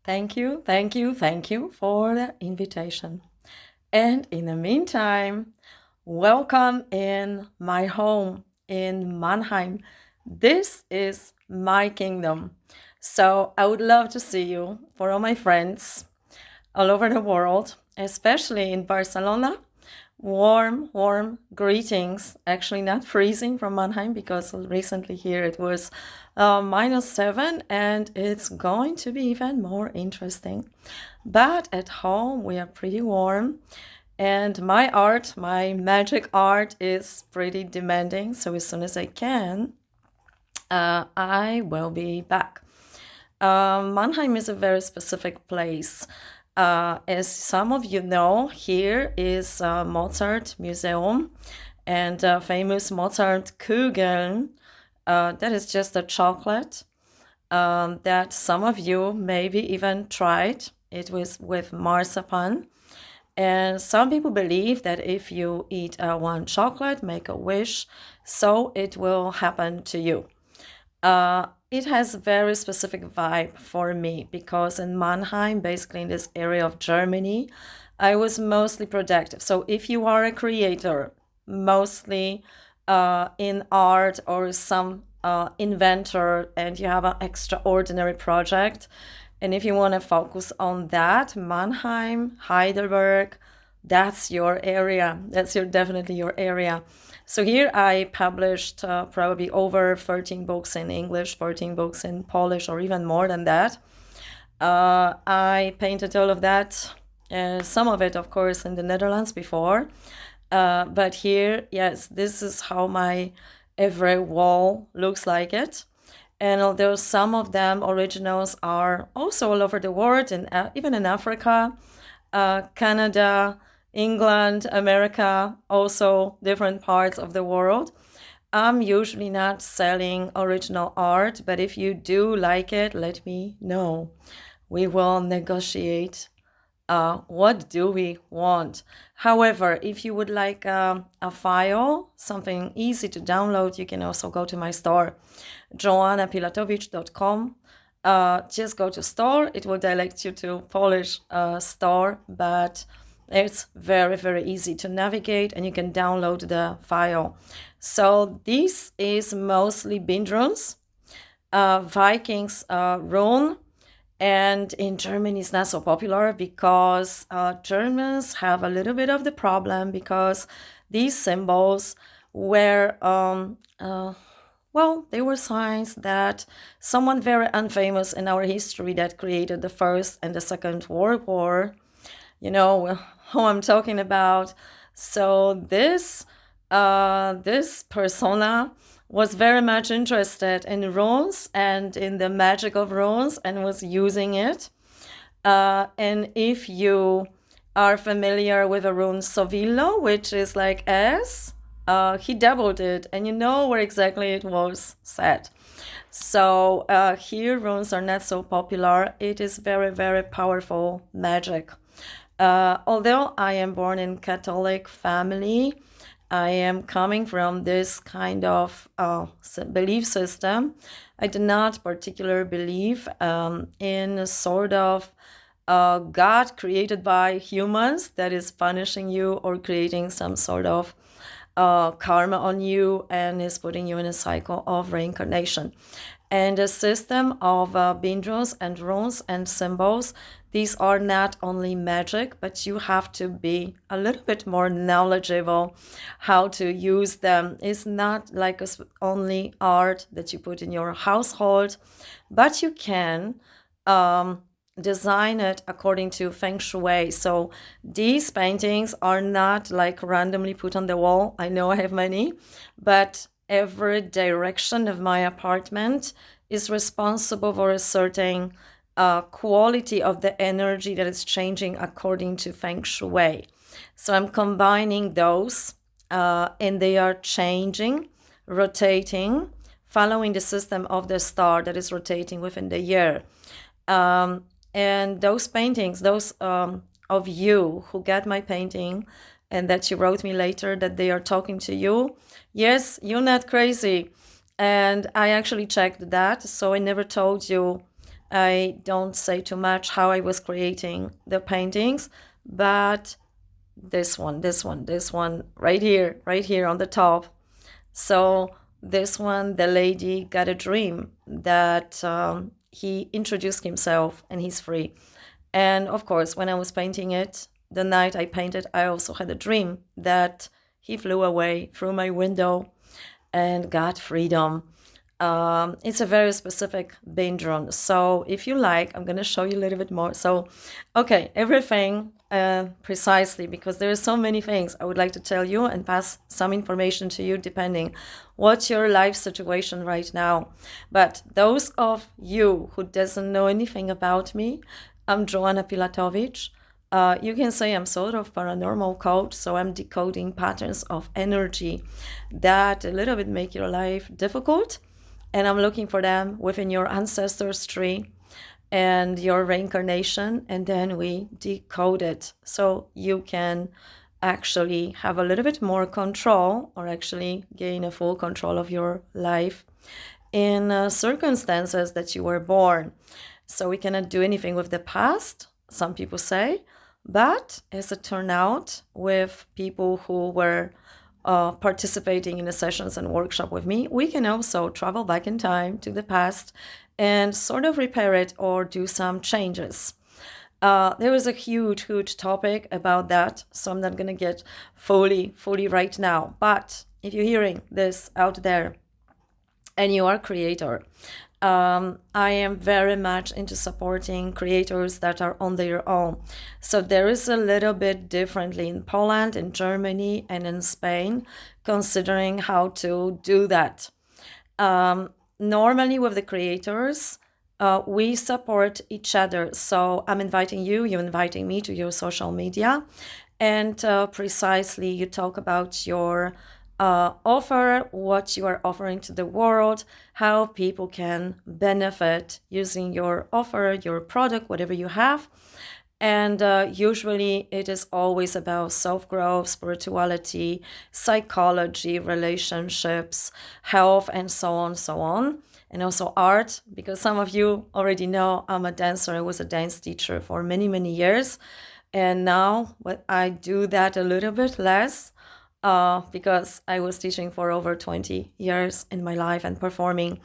Thank you, thank you, thank you for the invitation. And in the meantime, welcome in my home in Mannheim. This is my kingdom. So I would love to see you for all my friends all over the world, especially in Barcelona. Warm, warm greetings. Actually, not freezing from Mannheim because recently here it was -7 and it's going to be even more interesting. But at home we are pretty warm. And my art, my magic art, is pretty demanding. So as soon as I can, I will be back. Mannheim is a very specific place. As some of you know, here is Mozart Museum and famous Mozart Kugeln. That is just a chocolate that some of you maybe even tried. It was with marzipan. And some people believe that if you eat one chocolate, make a wish, so it will happen to you. It has a very specific vibe for me because in Mannheim, basically in this area of Germany, I was mostly productive. So if you are a creator, mostly in art or some inventor, and you have an extraordinary project, and if you want to focus on that, Mannheim, Heidelberg, that's your area. That's definitely your area. So here I published probably over 13 books in English, 14 books in Polish, or even more than that. I painted all of that, some of it, of course, in the Netherlands before. But here, yes, this is how my every wall looks like it. And although some of them originals are also all over the world, and even in Africa, Canada, England, America, also different parts of the world, I'm usually not selling original art, but if you do like it, let me know. We will negotiate. What do we want? However, if you would like a file, something easy to download, you can also go to my store, joannapilatowicz.com. Just go to store. It will direct you to Polish store, but it's very, very easy to navigate and you can download the file. So this is mostly Bindruns, Vikings rune. And in Germany, it's not so popular because Germans have a little bit of the problem because these symbols were, well, they were signs that someone very unfamous in our history that created the First and the Second World War, you know who I'm talking about. So this persona was very much interested in runes and in the magic of runes and was using it. And if you are familiar with the rune Sovillo, which is like S, he doubled it, and you know where exactly it was set. So here runes are not so popular. It is very, very powerful magic. Although I am born in Catholic family, I am coming from this kind of belief system. I do not particularly believe in a sort of God created by humans that is punishing you or creating some sort of karma on you and is putting you in a cycle of reincarnation. And a system of bindros and runes and symbols, these are not only magic, but you have to be a little bit more knowledgeable how to use them. It's not like only art that you put in your household, but you can design it according to Feng Shui. So these paintings are not like randomly put on the wall. I know I have many, but every direction of my apartment is responsible for a certain quality of the energy that is changing according to Feng Shui. So I'm combining those and they are changing, rotating, following the system of the star that is rotating within the year. And those paintings, those of you who get my painting and that you wrote me later that they are talking to you, yes, you're not crazy. And I actually checked that, so I never told you I don't say too much how I was creating the paintings, but this one right here on the top. So this one, the lady got a dream that he introduced himself and he's free. And of course, when I was painting it, the night I painted, I also had a dream that he flew away through my window and got freedom. It's a very specific bindron. So if you like, I'm going to show you a little bit more. So, okay, everything precisely, because there are so many things I would like to tell you and pass some information to you depending what's your life situation right now. But those of you who doesn't know anything about me, I'm Joanna Pilatowicz. You can say I'm sort of paranormal coach, so I'm decoding patterns of energy that a little bit make your life difficult, and I'm looking for them within your ancestors' tree and your reincarnation, and then we decode it so you can actually have a little bit more control, or actually gain a full control of your life in circumstances that you were born. So we cannot do anything with the past, some people say, but as it turned out, with people who were participating in the sessions and workshop with me, we can also travel back in time to the past and sort of repair it or do some changes. There is a huge topic about that, so I'm not going to get fully right now. But if you're hearing this out there and you are a creator, I am very much into supporting creators that are on their own. So there is a little bit differently in Poland, in Germany, and in Spain, considering how to do that. Normally with the creators, we support each other. So I'm inviting you, you're inviting me to your social media, and precisely you talk about your offer, what you are offering to the world, how people can benefit using your offer, your product, whatever you have. And usually it is always about self-growth, spirituality, psychology, relationships, health, and so on. And also art, because some of you already know I'm a dancer. I was a dance teacher for many years. And now I do that a little bit less, because I was teaching for over 20 years in my life and performing.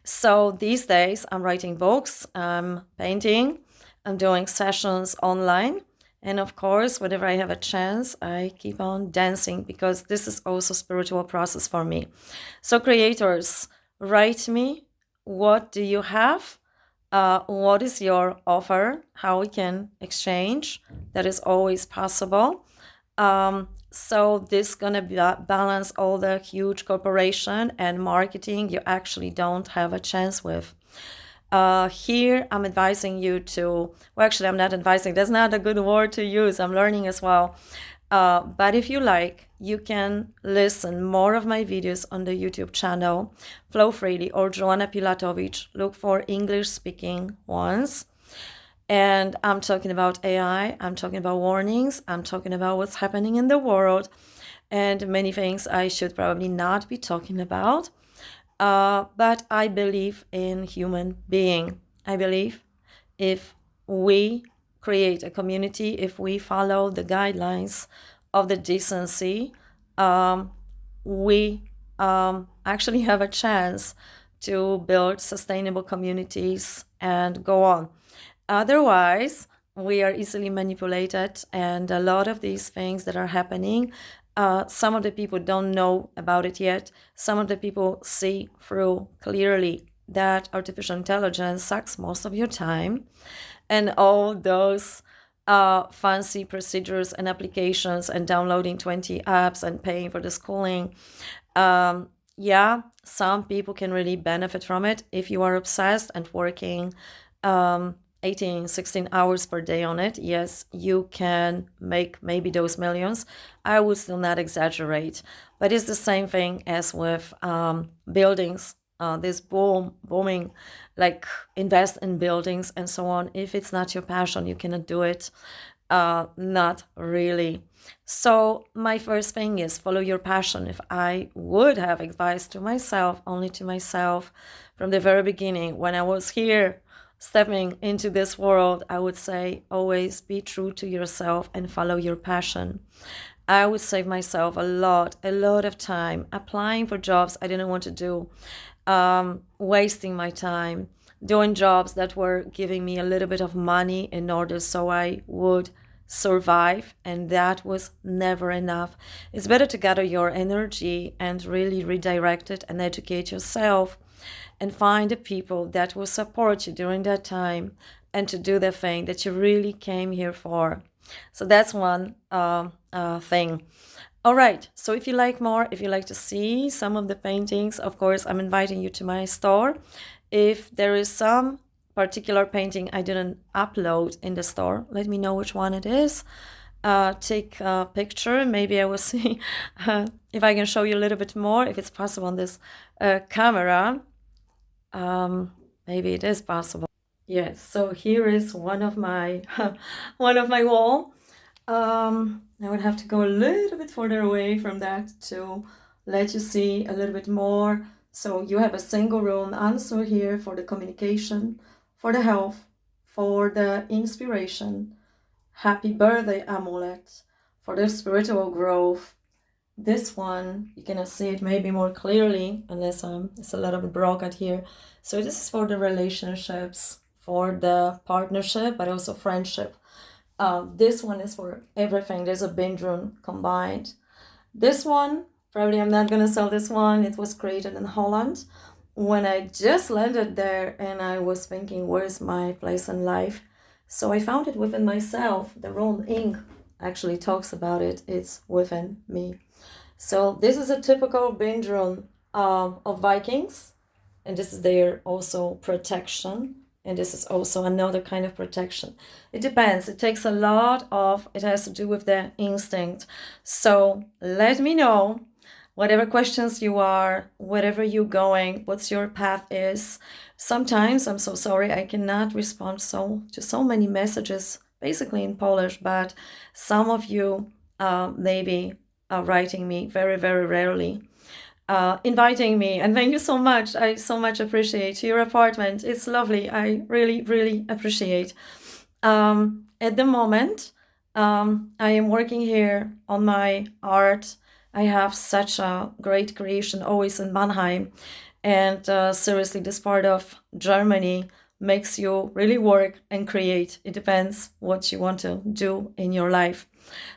So these days I'm writing books, I'm painting, I'm doing sessions online. And of course, whenever I have a chance, I keep on dancing, because this is also a spiritual process for me. So creators, write me, what do you have? What is your offer? How we can exchange? That is always possible. So this gonna balance all the huge corporation and marketing you actually don't have a chance with. Here I'm advising you to, well, actually I'm not advising, that's not a good word to use, I'm learning as well. But if you like, you can listen more of my videos on the YouTube channel, Flow Freely or Joanna Pilatowicz. Look for English speaking ones. And I'm talking about AI, I'm talking about warnings, I'm talking about what's happening in the world, and many things I should probably not be talking about. But I believe in human being. I believe if we create a community, if we follow the guidelines of the decency, we actually have a chance to build sustainable communities and go on. Otherwise, we are easily manipulated, and a lot of these things that are happening, some of the people don't know about it yet. Some of the people see through clearly that artificial intelligence sucks most of your time, and all those fancy procedures and applications and downloading 20 apps and paying for the schooling. Yeah, some people can really benefit from it if you are obsessed and working 18, 16 hours per day on it. Yes, you can make maybe those millions. I would still not exaggerate, but it's the same thing as with buildings. This booming, like invest in buildings and so on. If it's not your passion, you cannot do it. Not really. So my first thing is follow your passion. If I would have advice to myself, only to myself, from the very beginning, when I was here stepping into this world, I would say always be true to yourself and follow your passion. I would save myself a lot of time applying for jobs I didn't want to do, wasting my time, doing jobs that were giving me a little bit of money in order so I would survive, and that was never enough. It's better to gather your energy and really redirect it and educate yourself and find the people that will support you during that time and to do the thing that you really came here for. So that's one thing. All right, so if you like more, if you like to see some of the paintings, of course, I'm inviting you to my store. If there is some particular painting I didn't upload in the store, let me know which one it is. Take a picture. Maybe I will see if I can show you a little bit more, if it's possible on this camera. Maybe it is possible. Yes, so here is one of my wall. I would have to go a little bit further away from that to let you see a little bit more. So you have a single room answer here for the communication, for the health, for the inspiration, happy birthday amulet, for the spiritual growth. This one, you cannot see it maybe more clearly unless it's a little bit broken here. So this is for the relationships, for the partnership, but also friendship. This one is for everything. There's a bindrun combined. This one, probably I'm not going to sell this one. It was created in Holland. When I just landed there and I was thinking, where's my place in life? So I found it within myself. The Rome ink actually talks about it. It's within me. So this is a typical bindrun of Vikings. And this is their also protection. And this is also another kind of protection. It depends. It takes a lot of, it has to do with the instinct. So let me know, whatever questions you are, wherever you're going, what's your path is. Sometimes, I'm so sorry, I cannot respond to so many messages, basically in Polish, but some of you maybe are writing me very, very rarely. Inviting me, and thank you so much. I so much appreciate your apartment. It's lovely. I really, really appreciate. At the moment, I am working here on my art. I have such a great creation always in Mannheim, and seriously, this part of Germany makes you really work and create. It depends what you want to do in your life.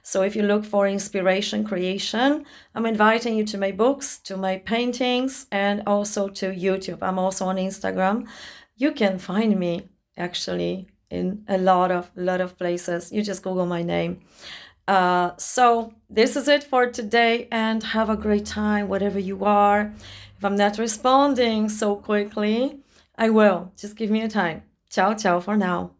So if you look for inspiration, creation, I'm inviting you to my books, to my paintings, and also to YouTube. I'm also on Instagram. You can find me actually in a lot of places. You just Google my name. So this is it for today, and have a great time wherever you are. If I'm not responding so quickly, I will. Just give me a time. Ciao, ciao for now.